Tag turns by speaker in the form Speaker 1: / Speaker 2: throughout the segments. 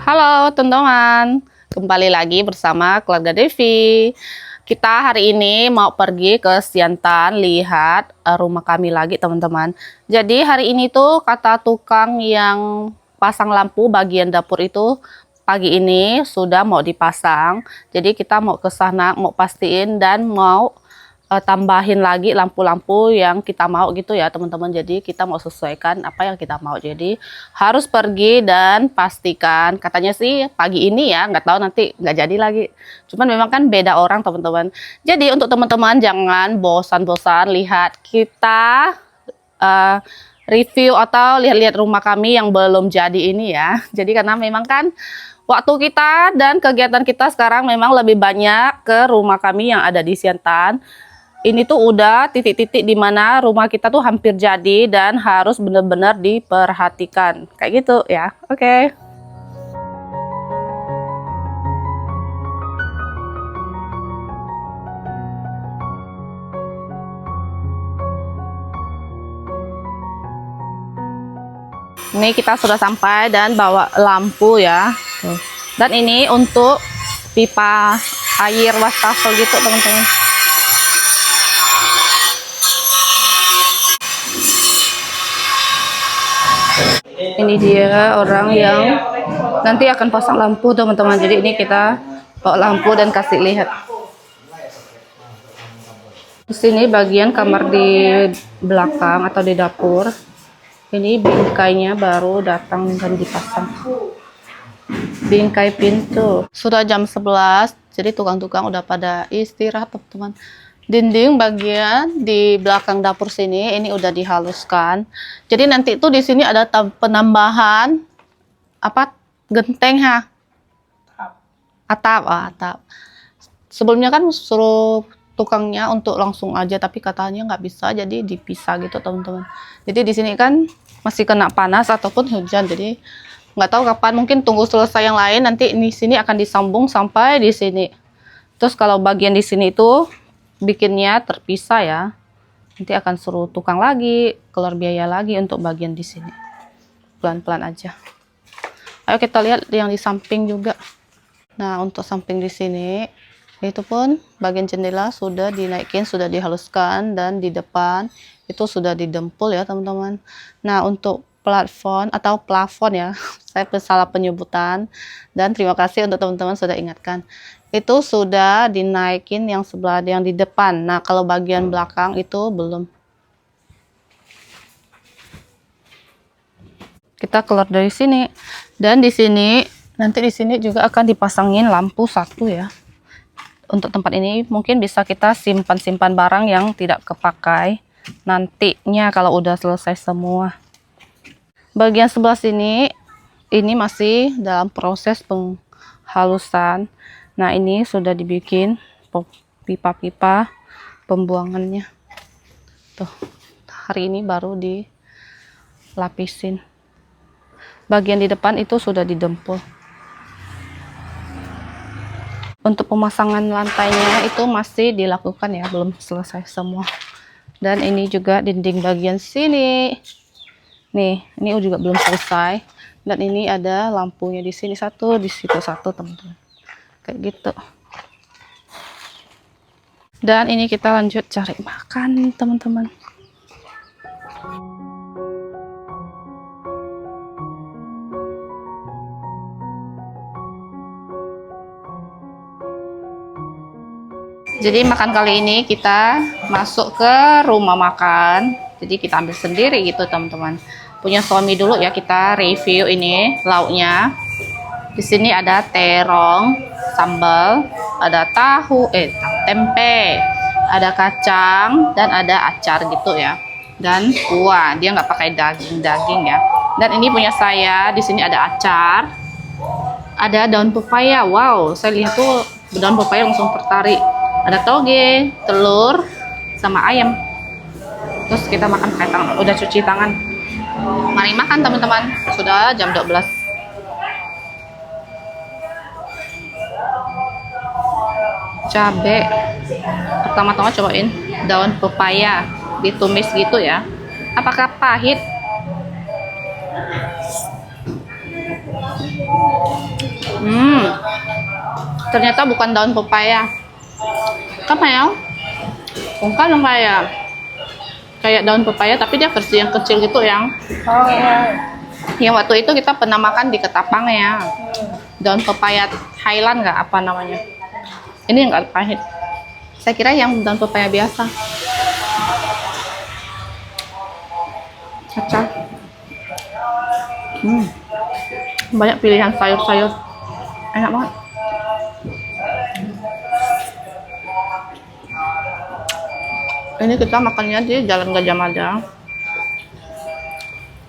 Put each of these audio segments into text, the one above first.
Speaker 1: Halo teman-teman, kembali lagi bersama keluarga Devi. Kita hari ini mau pergi ke Siantan, lihat rumah kami lagi teman-teman. Jadi hari ini tuh kata tukang yang pasang lampu bagian dapur itu pagi ini sudah mau dipasang. Jadi kita mau ke sana, mau pastiin dan mau tambahin lagi lampu-lampu yang kita mau gitu ya teman-teman. Jadi kita mau sesuaikan apa yang kita mau, jadi harus pergi dan pastikan. Katanya sih pagi ini ya, nggak tahu nanti nggak jadi lagi, cuman memang kan beda orang teman-teman. Jadi untuk teman-teman jangan bosan-bosan lihat kita review atau lihat-lihat rumah kami yang belum jadi ini ya. Jadi karena memang kan waktu kita dan kegiatan kita sekarang memang lebih banyak ke rumah kami yang ada di Siantan. Ini tuh udah titik-titik di mana rumah kita tuh hampir jadi dan harus benar-benar diperhatikan. Kayak gitu ya. Oke. Ini kita sudah sampai dan bawa lampu ya. Dan ini untuk pipa air wastafel gitu teman-teman. Ini dia orang yang nanti akan pasang lampu teman-teman. Jadi ini kita bawa lampu dan kasih lihat. Di sini bagian kamar di belakang atau di dapur. Ini bingkainya baru datang dan dipasang. Bingkai pintu. Sudah jam 11, jadi tukang-tukang udah pada istirahat teman-teman. Dinding bagian di belakang dapur sini ini udah dihaluskan. Jadi nanti itu di sini ada penambahan apa genteng ha? Atap. Sebelumnya kan suruh tukangnya untuk langsung aja, tapi katanya nggak bisa, jadi dipisah gitu teman-teman. Jadi di sini kan masih kena panas ataupun hujan, jadi nggak tahu kapan, mungkin tunggu selesai yang lain, nanti di sini akan disambung sampai di sini. Terus kalau bagian di sini itu bikinnya terpisah ya, nanti akan suruh tukang lagi, keluar biaya lagi untuk bagian di sini. Pelan-pelan aja. Ayo kita lihat yang di samping juga. Nah untuk samping di sini itu pun bagian jendela sudah dinaikin, sudah dihaluskan, dan di depan itu sudah didempul ya teman-teman. Nah untuk plafon atau plafon ya, saya salah penyebutan, dan terima kasih untuk teman-teman sudah ingatkan. Itu sudah dinaikin yang sebelah yang di depan. Nah kalau bagian belakang itu belum. Kita keluar dari sini, dan di sini nanti di sini juga akan dipasangin lampu satu ya. Untuk tempat ini mungkin bisa kita simpan barang yang tidak kepakai nantinya kalau udah selesai semua. Bagian sebelah sini ini masih dalam proses penghalusan. Nah ini sudah dibikin pipa-pipa pembuangannya. Tuh, hari ini baru dilapisin. Bagian di depan itu sudah didempul. Untuk pemasangan lantainya itu masih dilakukan ya, belum selesai semua. Dan ini juga dinding bagian sini. Nih, ini juga belum selesai. Dan ini ada lampunya di sini satu, di situ satu teman-teman. Kayak gitu. Dan ini kita lanjut cari makan teman-teman. Jadi makan kali ini kita masuk ke rumah makan. Jadi kita ambil sendiri gitu teman-teman. Punya suami dulu ya, kita review ini lauknya. Di sini ada terong, sambal, ada tahu, tempe, ada kacang, dan ada acar gitu ya. Dan kuah, dia nggak pakai daging ya. Dan ini punya saya, di sini ada acar, ada daun pepaya. Wow, saya lihat tuh daun pepaya langsung tertarik. Ada toge, telur, sama ayam. Terus kita makan pakai tangan, udah cuci tangan. Mari makan teman-teman, sudah jam 12. Cabe, pertama-tama cobain daun pepaya ditumis gitu ya. Apakah pahit? Ternyata bukan daun pepaya. Apa ya? Bukan dong kayak daun pepaya, tapi dia versi yang kecil gitu yang.
Speaker 2: Oh iya.
Speaker 1: Yang waktu itu kita pernah makan di Ketapang ya. Daun pepaya Thailand nggak apa namanya? Ini yang nggak pahit. Saya kira yang daun pepaya biasa. Caca. Banyak pilihan sayur-sayur. Enak banget. Ini kita makannya di Jalan Gajah Mada.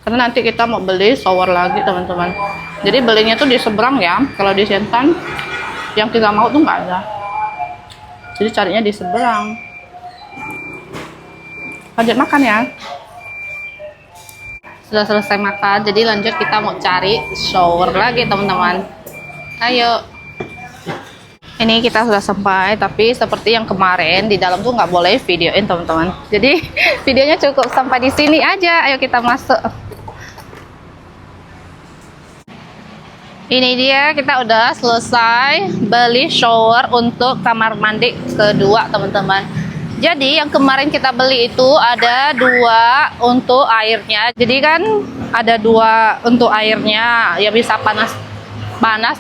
Speaker 1: Karena nanti kita mau beli shower lagi teman-teman. Jadi belinya tuh di seberang ya. Kalau di Siantan yang kita mau tuh nggak ada. Jadi carinya di seberang. Lanjut makan ya. Sudah selesai makan, jadi lanjut kita mau cari shower lagi teman-teman. Ayo. Ini kita sudah sampai, tapi seperti yang kemarin di dalam tuh nggak boleh videoin teman-teman. Jadi videonya cukup sampai di sini aja. Ayo kita masuk. Ini dia, kita udah selesai beli shower untuk kamar mandi kedua teman-teman. Jadi yang kemarin kita beli itu ada 2 untuk airnya. Jadi kan ada 2 untuk airnya, ya bisa panas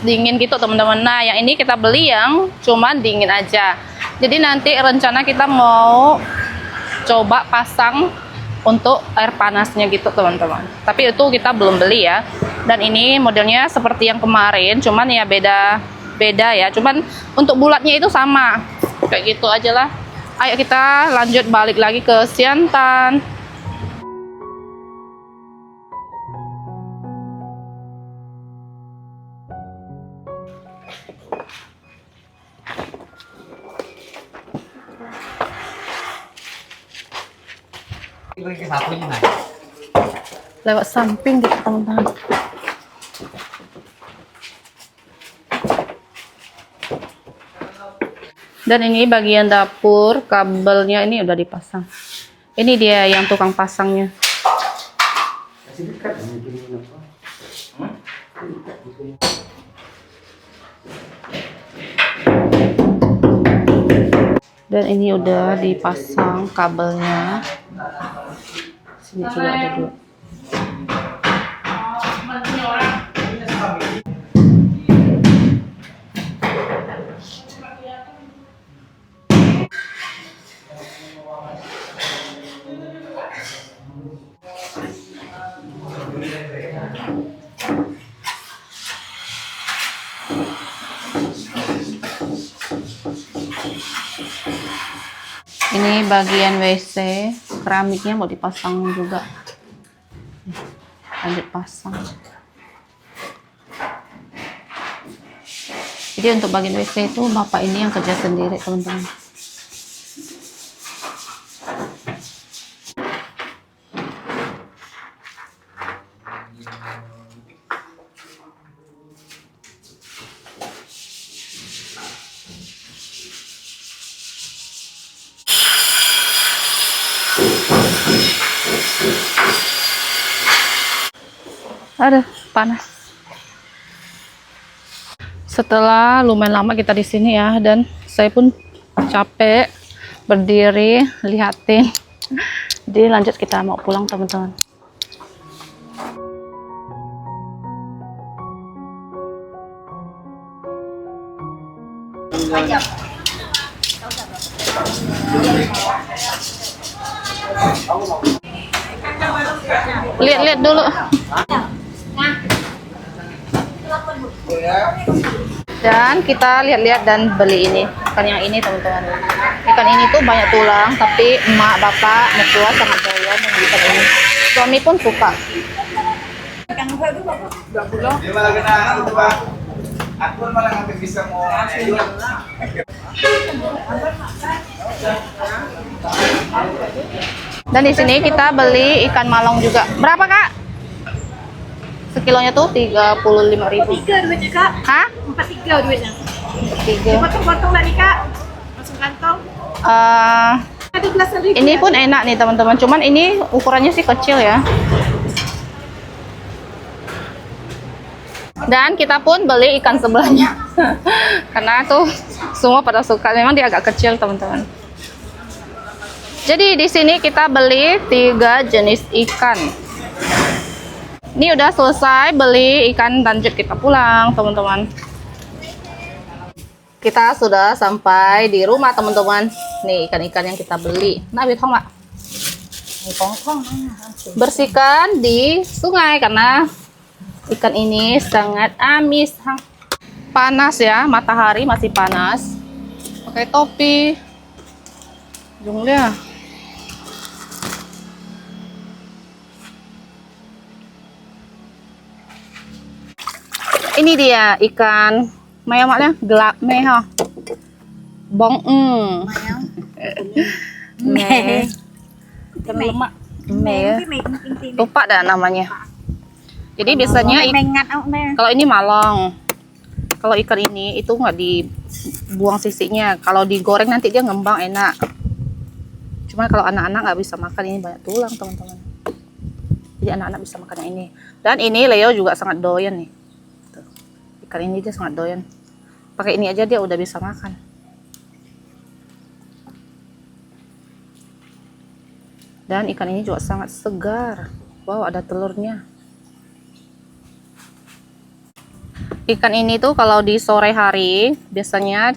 Speaker 1: dingin gitu teman-teman. Nah yang ini kita beli yang cuman dingin aja. Jadi nanti rencana kita mau coba pasang untuk air panasnya gitu teman-teman. Tapi itu kita belum beli ya. Dan ini modelnya seperti yang kemarin, cuman ya beda ya. Cuman untuk bulatnya itu sama, kayak gitu aja lah. Ayo kita lanjut balik lagi ke Siantan. Lewat samping gitu teman-teman. Dan ini bagian dapur, kabelnya ini udah dipasang. Ini dia yang tukang pasangnya. Dan ini udah dipasang kabelnya. Sini juga ada 2. Ini bagian WC, keramiknya mau dipasang juga. Lanjut pasang. Jadi untuk bagian WC itu bapak ini yang kerja sendiri teman-teman. Aduh, panas. Setelah lumayan lama kita di sini ya, dan saya pun capek berdiri lihatin. Jadi lanjut kita mau pulang teman-teman. Lihat-lihat dulu. Dan kita lihat-lihat dan beli ini ikan yang ini teman-teman. Ikan ini tuh banyak tulang, tapi emak, bapak, mertua sangat doyan dengan ikan ini. Suami pun suka. Dan di sini kita beli ikan malong juga. Berapa kak? Sekilonya tuh 35.000.
Speaker 2: 3 duitnya kak.
Speaker 1: Hah?
Speaker 2: 43 duitnya.
Speaker 1: 3.
Speaker 2: Potong-potong tadi kak. Masuk kantong. Ada belasan ribu.
Speaker 1: Ini pun enak nih teman-teman. Cuman ini ukurannya sih kecil ya. Dan kita pun beli ikan sebelahnya. Karena tuh semua pada suka. Memang dia agak kecil, teman-teman. Jadi di sini kita beli 3 jenis ikan. Ini udah selesai beli ikan, lanjut kita pulang, teman-teman. Kita sudah sampai di rumah, teman-teman. Nih ikan-ikan yang kita beli. Nah, bitong mak. Bersihkan di sungai karena ikan ini sangat amis. Panas ya, matahari masih panas. Pakai topi. Junglia. Ini dia ikan mayamaknya gelap meh. Bong meh.
Speaker 2: Lemak.
Speaker 1: Meh. Lupa dah namanya. Jadi biasanya kalau ini malong. Kalau ikan ini itu nggak dibuang sisinya. Kalau digoreng nanti dia ngembang enak. Cuma kalau anak-anak nggak bisa makan, ini banyak tulang, teman-teman. Jadi anak-anak bisa makan yang ini. Dan ini Leo juga sangat doyan nih. Tuh. Ikan ini dia sangat doyan. Pakai ini aja dia udah bisa makan. Dan ikan ini juga sangat segar. Wow, ada telurnya. Ikan ini tuh kalau di sore hari biasanya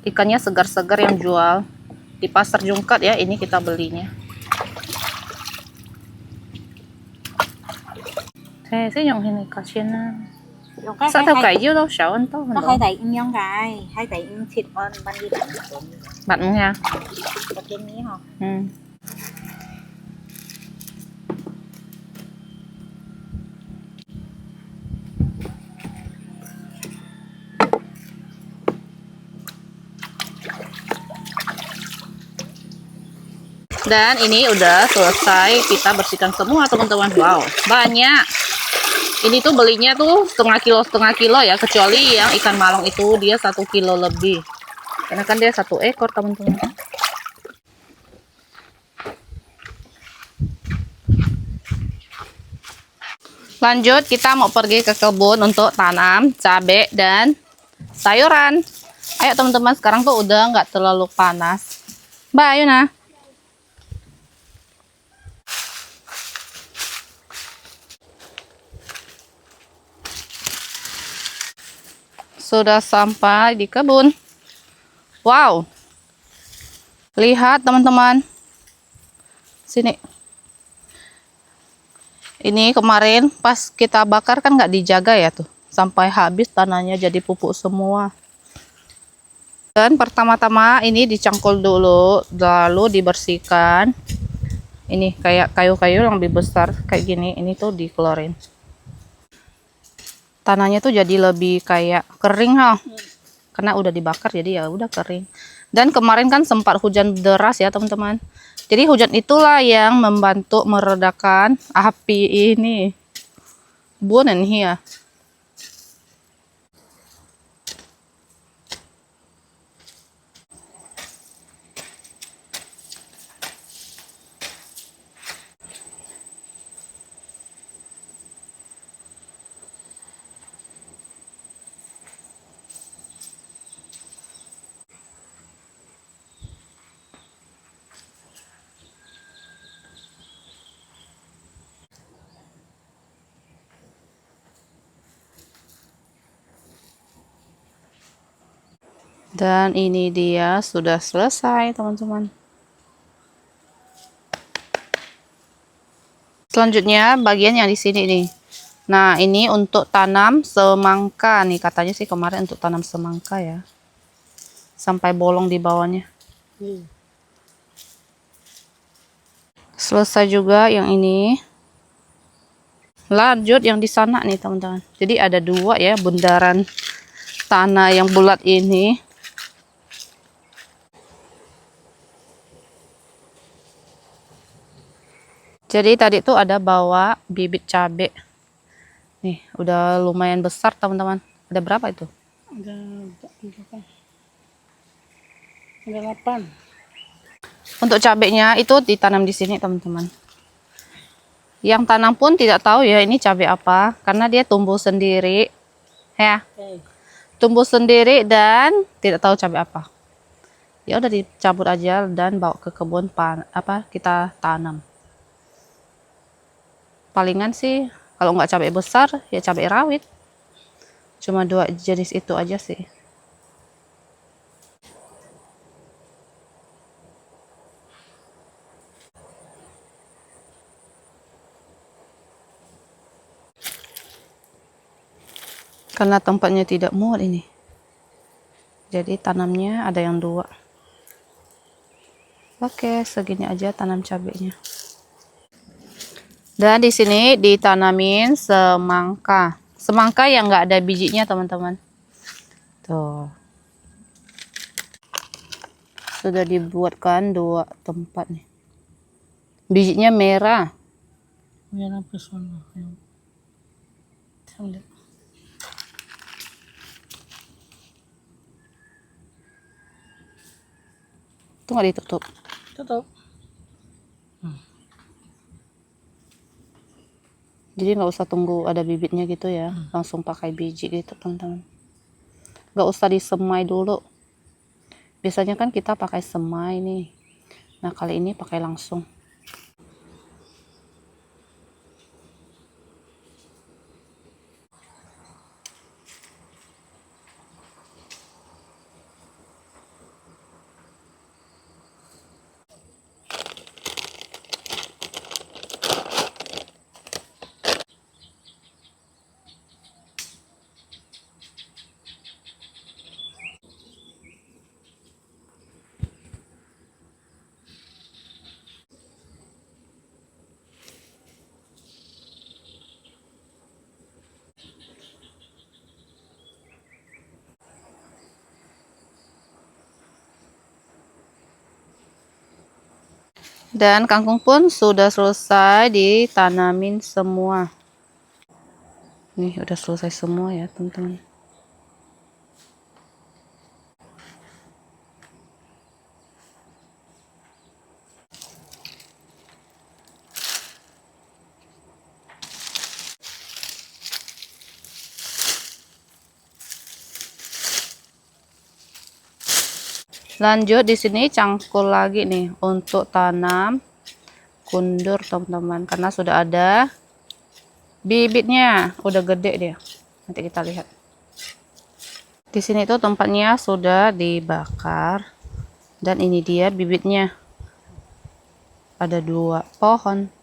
Speaker 1: ikannya segar-segar yang jual di pasar Jungkat ya. Ini kita belinya. Thế dùng hình này có trên sao theo cái yêu đâu sáu anh tao
Speaker 2: Nó hay thấy nhông cái, hay thấy thịt con ban đi
Speaker 1: bạn nha.
Speaker 2: Có thêm mí hả?
Speaker 1: Dan ini udah selesai kita bersihkan semua, teman-teman. Wow, banyak. Ini tuh belinya tuh setengah kilo ya, kecuali yang ikan malong itu dia 1 kilo lebih. Karena kan dia 1 ekor, teman-teman. Lanjut, kita mau pergi ke kebun untuk tanam cabai dan sayuran. Ayo teman-teman, sekarang tuh udah nggak terlalu panas. Mbak, ayo nah. Sudah sampai di kebun. Wow. Lihat teman-teman. Sini. Ini kemarin pas kita bakar kan nggak dijaga ya tuh. Sampai habis tanahnya jadi pupuk semua. Dan pertama-tama ini dicangkul dulu. Lalu dibersihkan. Ini kayak kayu-kayu yang lebih besar. Kayak gini. Ini tuh dikeluarin. Tanahnya tuh jadi lebih kayak kering karena udah dibakar jadi ya udah kering. Dan kemarin kan sempat hujan deras ya teman-teman, jadi hujan itulah yang membantu meredakan api ini. Buonan here. Dan ini dia sudah selesai teman-teman. Selanjutnya bagian yang di sini nih. Nah ini untuk tanam semangka nih, katanya sih kemarin untuk tanam semangka ya. Sampai bolong di bawahnya. Selesai juga yang ini. Lanjut yang di sana nih teman-teman. Jadi ada 2 ya bundaran tanah yang bulat ini. Jadi tadi tuh ada bawa bibit cabai. Nih, udah lumayan besar, teman-teman. Ada berapa itu?
Speaker 2: Ada 8.
Speaker 1: Untuk cabainya itu ditanam di sini, teman-teman. Yang tanam pun tidak tahu ya ini cabai apa, karena dia tumbuh sendiri. Ya,
Speaker 2: Oke.
Speaker 1: tumbuh sendiri dan tidak tahu cabai apa. Ya udah dicabut aja dan bawa ke kebun kita tanam. Palingan sih kalau nggak cabai besar ya cabai rawit. Cuma 2 jenis itu aja sih. Karena tempatnya tidak muat ini. Jadi tanamnya ada yang 2. Oke, segini aja tanam cabenya. Dan di sini ditanamin semangka. Semangka yang nggak ada bijinya, teman-teman. Tuh. Sudah dibuatkan 2 tempat nih. Bijinya merah.
Speaker 2: Merah pesona. Lihat.
Speaker 1: Itu nggak ditutup.
Speaker 2: Tutup.
Speaker 1: Jadi nggak usah tunggu ada bibitnya gitu ya. Langsung pakai biji gitu, teman-teman. Nggak usah disemai dulu. Biasanya kan kita pakai semai nih. Nah, kali ini pakai langsung. Dan kangkung pun sudah selesai ditanamin semua. Nih udah selesai semua ya, teman-teman. Lanjut di sini cangkul lagi nih untuk tanam kundur, teman-teman, karena sudah ada bibitnya, udah gede dia. Nanti kita lihat. Di sini tuh tempatnya sudah dibakar dan ini dia bibitnya. Ada 2 pohon.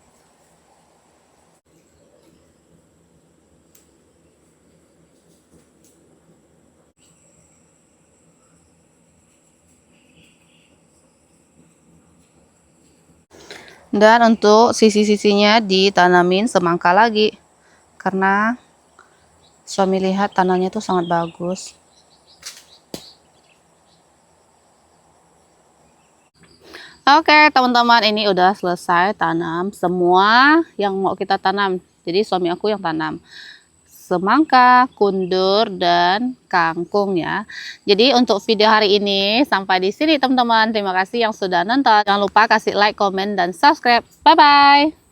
Speaker 1: Dan untuk sisi-sisinya ditanamin semangka lagi. Karena suami lihat tanahnya tuh sangat bagus. Oke, teman-teman, ini udah selesai tanam semua yang mau kita tanam. Jadi suami aku yang tanam semangka, kundur, dan kangkung ya. Jadi untuk video hari ini sampai di sini, teman-teman. Terima kasih yang sudah nonton. Jangan lupa kasih like, komen, dan subscribe. Bye-bye.